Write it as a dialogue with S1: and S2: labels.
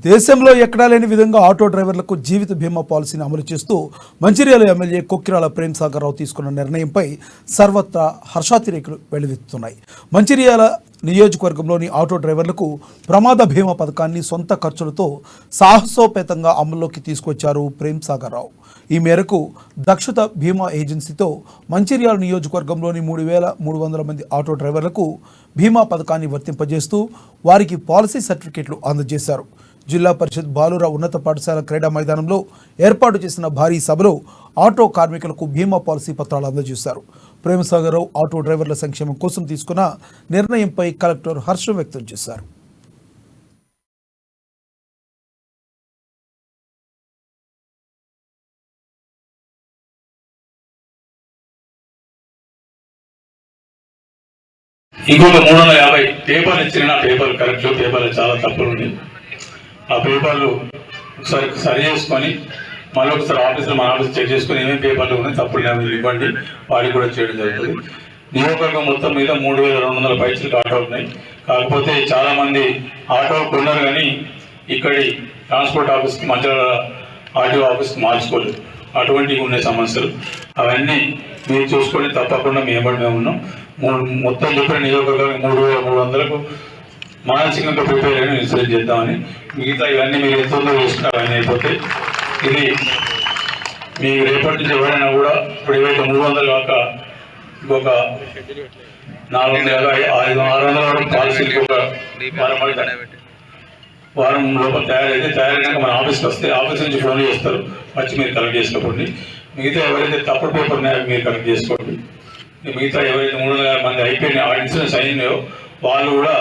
S1: దేశంలో ఎక్కడా లేని విధంగా ఆటో డ్రైవర్లకు జీవిత బీమా పాలసీని అమలు చేస్తూ మంచిర్యాల ఎమ్మెల్యే కొక్కిరాల ప్రేమ్సాగర్ రావు తీసుకున్న నిర్ణయంపై సర్వత్రా హర్షాతిరేకులు వెల్లువెత్తుతున్నాయి. మంచిర్యాల నియోజకవర్గంలోని ఆటో డ్రైవర్లకు ప్రమాద బీమా పథకాన్ని సొంత ఖర్చులతో సాహసోపేతంగా అమల్లోకి తీసుకొచ్చారు ప్రేమ్సాగర్ రావు. ఈ మేరకు దక్షత బీమా ఏజెన్సీతో మంచిర్యాల నియోజకవర్గంలోని 3,300 మంది ఆటో డ్రైవర్లకు బీమా పథకాన్ని వర్తింపజేస్తూ వారికి పాలసీ సర్టిఫికెట్లు అందజేశారు. జిల్లా పరిషత్ బాలుర ఉన్నత పాఠశాల క్రీడా మైదానంలో ఏర్పాటు చేసిన భారీ సభలో ఆటో కార్మికులకు బీమా పాలసీ పత్రాలు అందజేశారు. ప్రేమ్సాగర్ రావు ఆటో డ్రైవర్ల సంక్షేమం కోసం తీసుకున్న నిర్ణయంపై కలెక్టర్ హర్షం వ్యక్తం చేశారు.
S2: ఇంకొక 350 పేపర్లు ఇచ్చిన పేపర్లు కరెక్ట్ పేపర్లు చాలా తప్పులు ఉంది. ఆ పేపర్లు ఒకసారి సరి చేసుకొని మళ్ళీ ఒకసారి ఆఫీస్లో మన ఆఫీస్ చెక్ చేసుకొని ఏమేమి పేపర్లు ఉన్నాయి తప్పులు ఇవ్వండి, వాడికి కూడా చేయడం జరుగుతుంది. నియోజకవర్గం మొత్తం మీద 3,200 పైసలు ఆటో ఉన్నాయి. కాకపోతే చాలామంది ఆటో కొన్నారు కానీ ఇక్కడి ట్రాన్స్పోర్ట్ ఆఫీస్కి మంచిర్యాల ఆర్టీఓ ఆఫీస్కి మార్చుకోలేదు. అటువంటివి ఉన్నాయి సమస్యలు. అవన్నీ మీరు చూసుకొని తప్పకుండా మేము ఉన్నాం. మొత్తం చెప్పిన నియోజకవర్గానికి 3,300కు మానసికంగా ప్రిపేర్ అయిన ఇన్సూరెన్స్ చేద్దామని. మిగతా ఇవన్నీ మీరు ఎంతో చేస్తున్నారు అవన్నీ అయిపోతే ఇది మీకు రేపటి నుంచి ఎవరైనా కూడా ఇప్పుడు ఏవైతే 300 కాక ఇంకొక 400-500 వరకు పాలసీలకి ఒక వారం లోపల తయారైనాక మన ఆఫీస్కి వస్తే ఆఫీస్ నుంచి ఫోన్ చేస్తారు, వచ్చి మీరు కలెక్ట్ చేసుకోండి. మిగతా ఎవరైతే తప్పుడు పేపర్ ఉన్నాయో మీరు కలెక్ట్ చేసుకోండి. మిగతా ఎవరైతే 300 మంది అయిపోయిన ఇన్సూరెన్స్ అయినాయో వాళ్ళు కూడా